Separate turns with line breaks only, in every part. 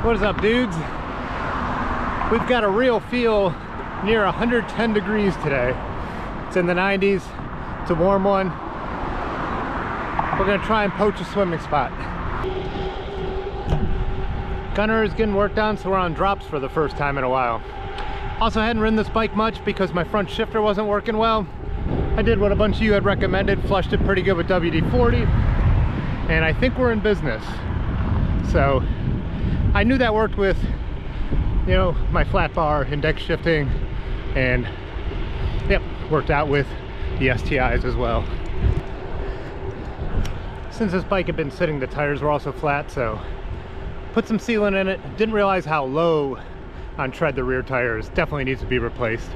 What is up, dudes? We've got a real feel near 110 degrees today. It's in the 90s. It's a warm one. We're gonna try and poach a swimming spot. Gunnar is getting work done, so we're on drops for the first time in a while. Also hadn't ridden this bike much because my front shifter wasn't working well. I did what a bunch of you had recommended, flushed it pretty good with WD-40, and I think we're in business. So I knew that worked with, you know, my flat bar, index shifting, and yep, worked out with the STIs as well. Since this bike had been sitting, the tires were also flat, so put some sealant in it. Didn't realize how low on tread the rear tire is. Definitely needs to be replaced.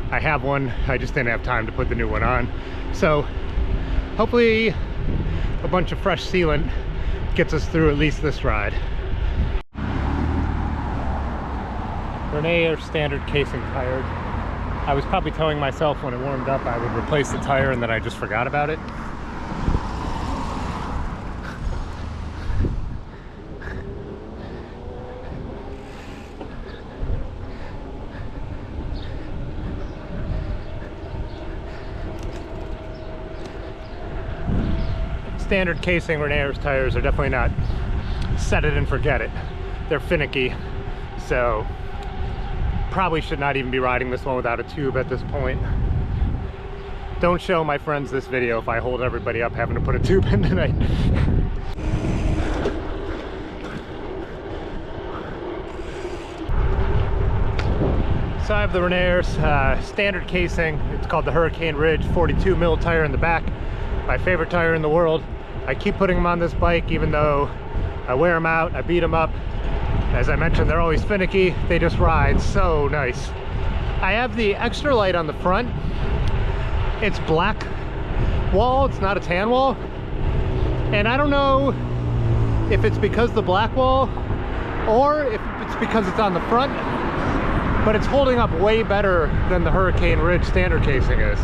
I have one, I just didn't have time to put the new one on. So hopefully a bunch of fresh sealant gets us through at least this ride. Raleigh standard casing tire. I was probably telling myself when it warmed up I would replace the tire, and then I just forgot about it. Standard casing Raleigh tires are definitely not set it and forget it. They're finicky, so probably should not even be riding this one without a tube at this point. Don't show my friends this video if I hold everybody up having to put a tube in tonight. So I have the Raleigh standard casing. It's called the Hurricane Ridge 42 mil tire in the back. My favorite tire in the world. I keep putting them on this bike even though I wear them out, I beat them up. As I mentioned, they're always finicky. They just ride so nice. I have the extra light on the front. It's black wall, it's not a tan wall. And I don't know if it's because the black wall or if it's because it's on the front, but it's holding up way better than the Hurricane Ridge standard casing is.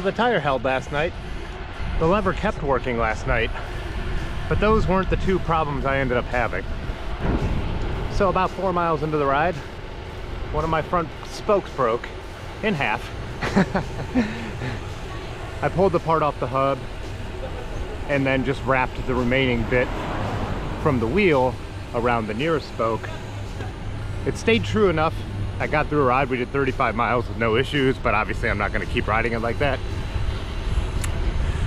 the tire held last night. The lever kept working last night, but those weren't the two problems I ended up having. So about 4 miles into the ride, one of my front spokes broke in half. I pulled the part off the hub and then just wrapped the remaining bit from the wheel around the nearest spoke. It stayed true enough. I got through a ride. We did 35 miles with no issues, but obviously I'm not going to keep riding it like that.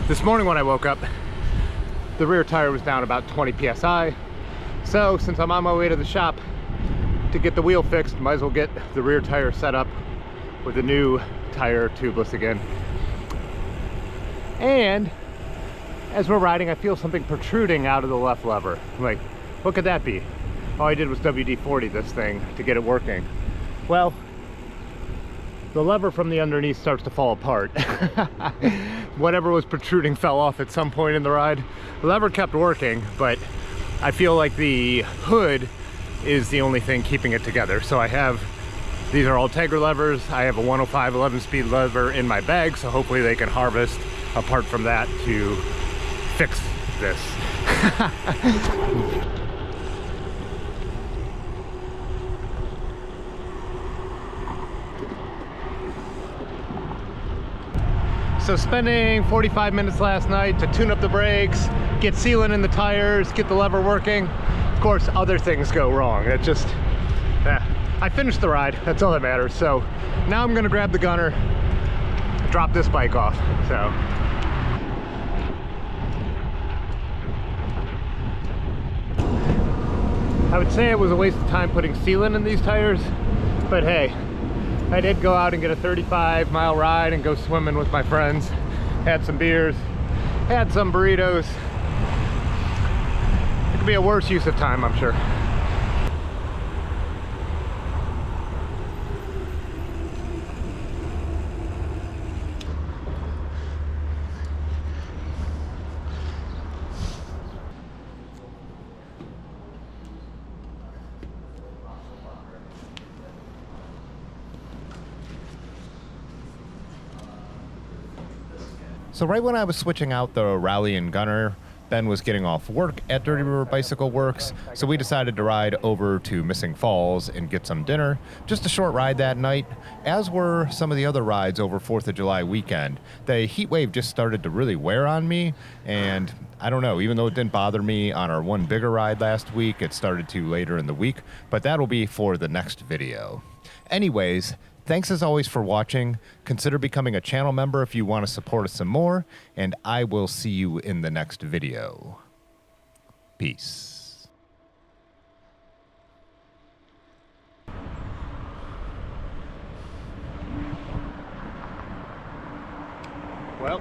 This morning when I woke up, the rear tire was down about 20 psi. So since I'm on my way to the shop to get the wheel fixed, might as well get the rear tire set up with a new tire, tubeless again. And as we're riding, I feel something protruding out of the left lever. I'm like, what could that be? All I did was WD-40 this thing to get it working. Well, the lever from the underneath starts to fall apart. Whatever was protruding fell off at some point in the ride. The lever kept working, but I feel like the hood is the only thing keeping it together. So I have, these are all Tegra levers. I have a 105 11-speed lever in my bag, so hopefully they can harvest apart from that to fix this. So spending 45 minutes last night to tune up the brakes, get sealant in the tires, get the lever working. Of course, other things go wrong. It just, I finished the ride. That's all that matters. So now I'm gonna grab the Gunnar, drop this bike off. So. I would say it was a waste of time putting sealant in these tires, but hey, I did go out and get a 35-mile ride and go swimming with my friends. Had some beers, had some burritos. It could be a worse use of time, I'm sure. So right when I was switching out the Raleigh and Gunnar, Ben was getting off work at Dirty River Bicycle Works, so we decided to ride over to Missing Falls and get some dinner. Just a short ride that night, as were some of the other rides over 4th of July weekend. The heat wave just started to really wear on me, and I don't know, even though it didn't bother me on our one bigger ride last week, it started to later in the week, but that'll be for the next video. Anyways, thanks as always for watching. Consider becoming a channel member if you want to support us some more, and I will see you in the next video. Peace. Well,